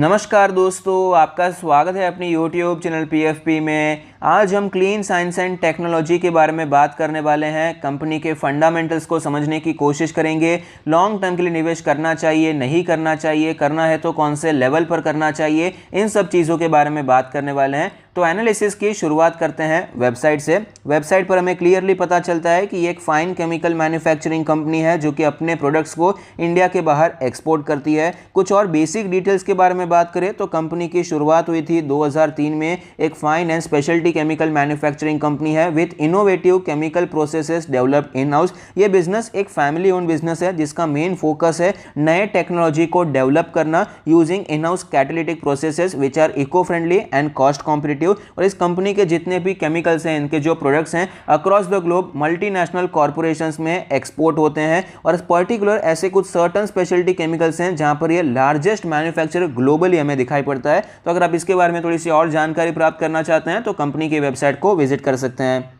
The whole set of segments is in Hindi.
नमस्कार दोस्तों, आपका स्वागत है अपनी YouTube चैनल PFP में। आज हम क्लीन साइंस एंड टेक्नोलॉजी के बारे में बात करने वाले हैं। कंपनी के फंडामेंटल्स को समझने की कोशिश करेंगे। लॉन्ग टर्म के लिए निवेश करना चाहिए, नहीं करना चाहिए, करना है तो कौन से लेवल पर करना चाहिए, इन सब चीज़ों के बारे में बात करने वाले हैं। तो एनालिसिस की शुरुआत करते हैं वेबसाइट से। वेबसाइट पर हमें क्लियरली पता चलता है कि ये एक फाइन केमिकल मैन्युफैक्चरिंग कंपनी है जो कि अपने प्रोडक्ट्स को इंडिया के बाहर एक्सपोर्ट करती है। कुछ और बेसिक डिटेल्स के बारे में बात करें तो कंपनी की शुरुआत हुई थी 2003 में। एक fine and speciality chemical manufacturing company है with innovative chemical processes developed in house. ये बिजनेस एक फैमिली ओन बिजनेस है जिसका मेन फोकस है नए टेक्नोलॉजी को डेवलप करना using in house catalytic processes which are eco friendly and cost competitive. और इस कंपनी के जितने भी केमिकल्स हैं, इनके जो प्रोडक्ट्स हैं, across the globe multinational corporations में एक्सपोर्ट होते हैं। और पर्टिकुलर ऐसे कुछ सर्टन स्पेशलिटी केमिकल्स हैं जहां पर ये लार्जेस्ट मैन्युफैक्चरर ग्लोबली हमें दिखाई पड़ता है। तो अगर आप इसके बारे में थोड़ी सी और जानकारी प्राप्त करना चाहते हैं तो कंपनी की वेबसाइट को विजिट कर सकते हैं।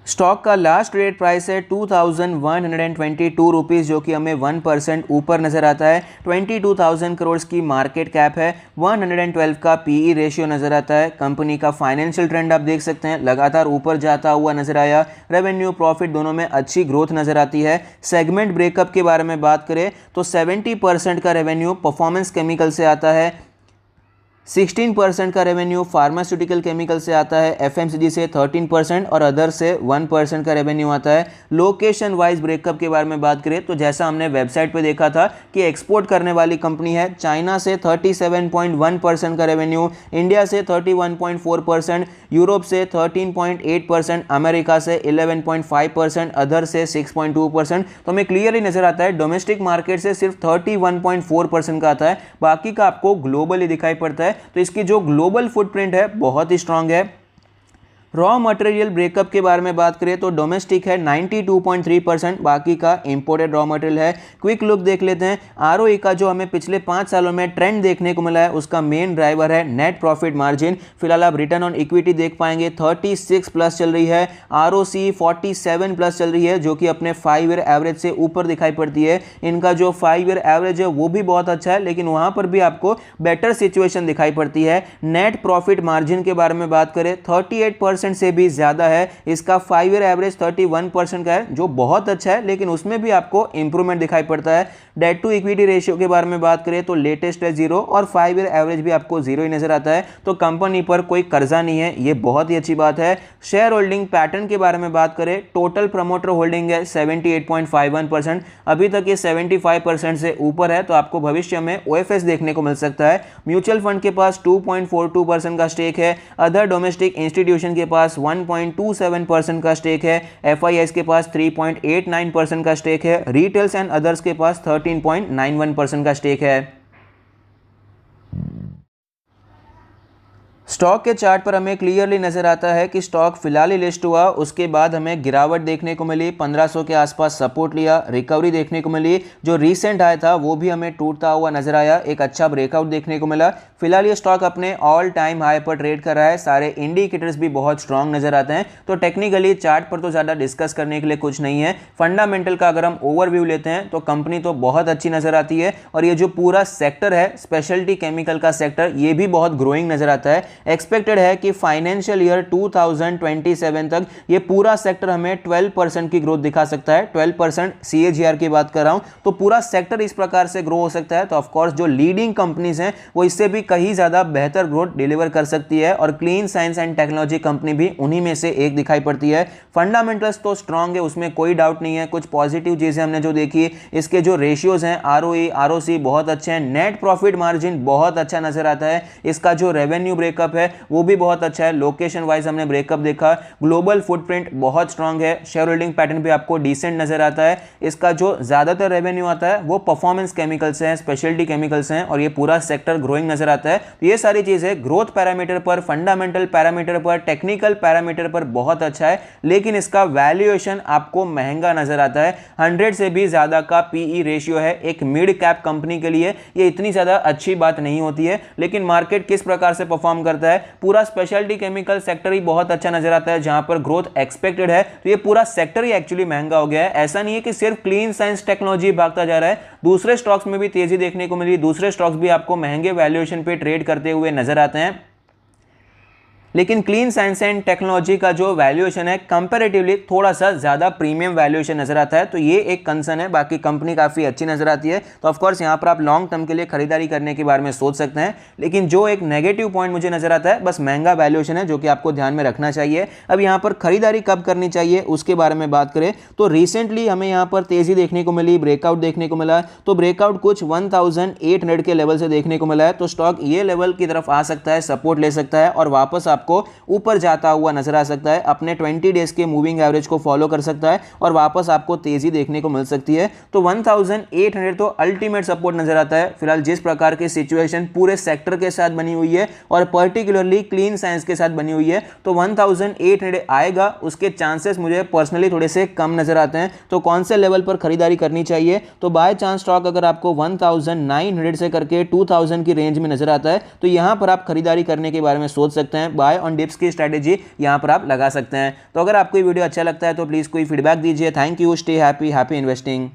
स्टॉक का लास्ट ट्रेड प्राइस है 2122 रुपीज़, जो कि हमें 1% ऊपर नज़र आता है। 22,000 करोड़ की मार्केट कैप है। 112 का पीई रेशियो नज़र आता है। कंपनी का फाइनेंशियल ट्रेंड आप देख सकते हैं, लगातार ऊपर जाता हुआ नज़र आया। रेवेन्यू प्रॉफिट दोनों में अच्छी ग्रोथ नज़र आती है। सेगमेंट ब्रेकअप के बारे में बात करें तो 70% का रेवेन्यू परफॉर्मेंस केमिकल से आता है, 16% का रेवेन्यू फार्मास्यूटिकल केमिकल से आता है, एफएमसीजी से 13% और अदर से 1% का रेवेन्यू आता है। लोकेशन वाइज ब्रेकअप के बारे में बात करें तो जैसा हमने वेबसाइट पे देखा था कि एक्सपोर्ट करने वाली कंपनी है। चाइना से 37.1% का रेवेन्यू, इंडिया से 31.4%, यूरोप से 13.8%, अमेरिका से 11.5%, अदर से 6.2%। तो हमें क्लियरली नजर आता है डोमेस्टिक मार्केट से सिर्फ 31.4% का आता है, बाकी का आपको ग्लोबली दिखाई पड़ता है। तो इसकी जो ग्लोबल फुटप्रिंट है बहुत ही स्ट्रांग है। रॉ मटेरियल ब्रेकअप के बारे में बात करें तो डोमेस्टिक है 92.3%, बाकी का इंपोर्टेड रॉ मटेरियल है। क्विक लुक देख लेते हैं। आरओई का जो हमें पिछले 5 सालों में ट्रेंड देखने को मिला है उसका मेन ड्राइवर है नेट प्रॉफिट मार्जिन। फिलहाल आप रिटर्न ऑन इक्विटी देख पाएंगे 36 प्लस चल रही है। आरओसी 47 प्लस चल रही है, जो कि अपने 5 ईयर एवरेज से ऊपर दिखाई पड़ती है। इनका जो 5 ईयर एवरेज है वो भी बहुत अच्छा है, लेकिन वहां पर भी आपको बेटर सिचुएशन दिखाई पड़ती है। नेट प्रॉफिट मार्जिन के बारे में बात करें 38% से भी ज्यादा है। इसका 5 ईयर एवरेज 31% का है, जो बहुत अच्छा है, लेकिन उसमें भी आपको इंप्रूवमेंट दिखाई पड़ता है। डेट टू इक्विटी रेशियो के बारे में बात करें तो लेटेस्ट है 0 और 5 ईयर एवरेज भी आपको 0 ही नजर आता है। तो कंपनी पर कोई कर्जा नहीं है, ये बहुत ही अच्छी बात है। शेयर होल्डिंग पैटर्न के बारे में बात करें, टोटल प्रमोटर होल्डिंग है 78.51%। अभी तक ये 75% से ऊपर है, तो आपको भविष्य में ओएफएस देखने को मिल सकता है। म्यूचुअल फंड के पास 2.42% का स्टेक है। अदर डोमेस्टिक इंस्टीट्यूशन के पास 1.27% का स्टेक है। एफआईआईस के पास 3.89% का स्टेक है। रिटेल्स एंड अदर्स के पास 13.91% का स्टेक है। स्टॉक के चार्ट पर हमें क्लियरली नजर आता है कि स्टॉक फिलहाल ही लिस्ट हुआ, उसके बाद हमें गिरावट देखने को मिली, 1500 के आसपास सपोर्ट लिया, रिकवरी देखने को मिली। जो रीसेंट आया था वो भी हमें टूटता हुआ नजर आया, एक अच्छा ब्रेकआउट देखने को मिला। फिलहाल ये स्टॉक अपने ऑल टाइम हाई पर ट्रेड कर रहा है। सारे इंडिकेटर्स भी बहुत स्ट्रांग नजर आते हैं। तो टेक्निकली चार्ट पर तो ज्यादा डिस्कस करने के लिए कुछ नहीं है। फंडामेंटल का अगर हम ओवरव्यू लेते हैं तो कंपनी तो बहुत अच्छी नजर आती है, और ये जो पूरा सेक्टर है स्पेशलिटी केमिकल का सेक्टर, ये भी बहुत ग्रोइंग नजर आता है। एक्सपेक्टेड है कि फाइनेंशियल ईयर 2027 तक ये पूरा सेक्टर हमें 12% की ग्रोथ दिखा सकता है। 12% CAGR की बात कर रहा हूं, तो पूरा सेक्टर इस प्रकार से ग्रो हो सकता है। तो ऑफ कोर्स जो लीडिंग कंपनीज हैं वो इससे भी कहीं ज्यादा बेहतर ग्रोथ डिलीवर कर सकती है, और clean science and technology company भी उन्हीं में से एक दिखाई पड़ती है। फंडामेंटल्स तो स्ट्रांग है, उसमें कोई डाउट नहीं है। कुछ पॉजिटिव चीजें हमने जो देखी, इसके जो रेशियोज हैं आरओई आरओसी बहुत अच्छे हैं। नेट प्रॉफिट मार्जिन बहुत अच्छा नजर आता है। इसका जो रेवेन्यू ब्रेकअप है वो भी बहुत अच्छा है। लोकेशन वाइज हमने ब्रेकअप देखा। ग्लोबल फुटप्रिंट बहुत स्ट्रांग है। शेयर होल्डिंग पैटर्न भी आपको डिसेंट नजर आता है। इसका जो ज्यादातर रेवेन्यू आता है वो परफॉर्मेंस केमिकल से है, स्पेशलिटी केमिकल से है, और ये पूरा सेक्टर ग्रोइंग नजर आता है। तो ये सारी चीजें ग्रोथ पैरामीटर पर, फंडामेंटल पैरामीटर पर, टेक्निकल पैरामीटर पर बहुत अच्छा है, लेकिन इसका वैल्यूएशन आपको महंगा नजर आता है। 100 से भी ज्यादा का पीई रेशियो है एक मिड कैप कंपनी के लिए। ये इतनी ज्यादा अच्छी बात नहीं होती है, लेकिन मार्केट किस प्रकार से परफॉर्म करता आता है। पूरा स्पेशलिटी केमिकल सेक्टर ही बहुत अच्छा नजर आता है, जहां पर ग्रोथ एक्सपेक्टेड है। तो ये पूरा सेक्टर ही एक्चुअली महंगा हो गया है। ऐसा नहीं है कि सिर्फ क्लीन साइंस टेक्नोलॉजी भागता जा रहा है, दूसरे स्टॉक्स में भी तेजी देखने को मिली, दूसरे स्टॉक्स भी आपको महंगे वैल्यूएशन पे ट्रेड करते हुए नजर आते हैं। लेकिन क्लीन साइंस एंड टेक्नोलॉजी का जो वैल्यूएशन है कंपैरेटिवली थोड़ा सा ज़्यादा प्रीमियम वैल्यूएशन नजर आता है, तो ये एक कंसर्न है। बाकी कंपनी काफ़ी अच्छी नजर आती है, तो ऑफकोर्स यहाँ पर आप लॉन्ग टर्म के लिए खरीदारी करने के बारे में सोच सकते हैं। लेकिन जो एक नेगेटिव पॉइंट मुझे नजर आता है, बस महंगा वैल्यूएशन है, जो कि आपको ध्यान में रखना चाहिए। अब यहाँ पर खरीदारी कब करनी चाहिए उसके बारे में बात करें तो रिसेंटली हमें यहाँ पर तेजी देखने को मिली, ब्रेकआउट देखने को मिला। तो ब्रेकआउट कुछ 1800 के लेवल से देखने को मिला है, तो स्टॉक ये लेवल की तरफ आ सकता है, सपोर्ट ले सकता है और वापस आपको ऊपर जाता हुआ नजर आ सकता है। अपने 20 डेज के मूविंग एवरेज को फॉलो कर सकता है और वापस आपको तेजी देखने को मिल सकती है। तो 1800 तो अल्टीमेट सपोर्ट नजर आता है। फिलहाल जिस प्रकार की सिचुएशन पूरे सेक्टर के साथ बनी हुई है और पर्टिकुलरली क्लीन साइंस के साथ बनी हुई है, तो 1800 आएगा, उसके चांसेस मुझे पर्सनली थोड़े से कम नजर आते हैं। तो कौन से लेवल पर खरीदारी करनी चाहिए, तो बाय चांस स्टॉक अगर आपको 1900 से करके 2000 की रेंज में नजर आता है, तो यहां पर आप खरीदारी करने के बारे में सोच सकते हैं। बाय ऑन डिप्स की स्ट्रेटेजी यहां पर आप लगा सकते हैं। तो अगर आपको ये वीडियो अच्छा लगता है तो प्लीज कोई फीडबैक दीजिए। Thank you, stay happy, happy investing.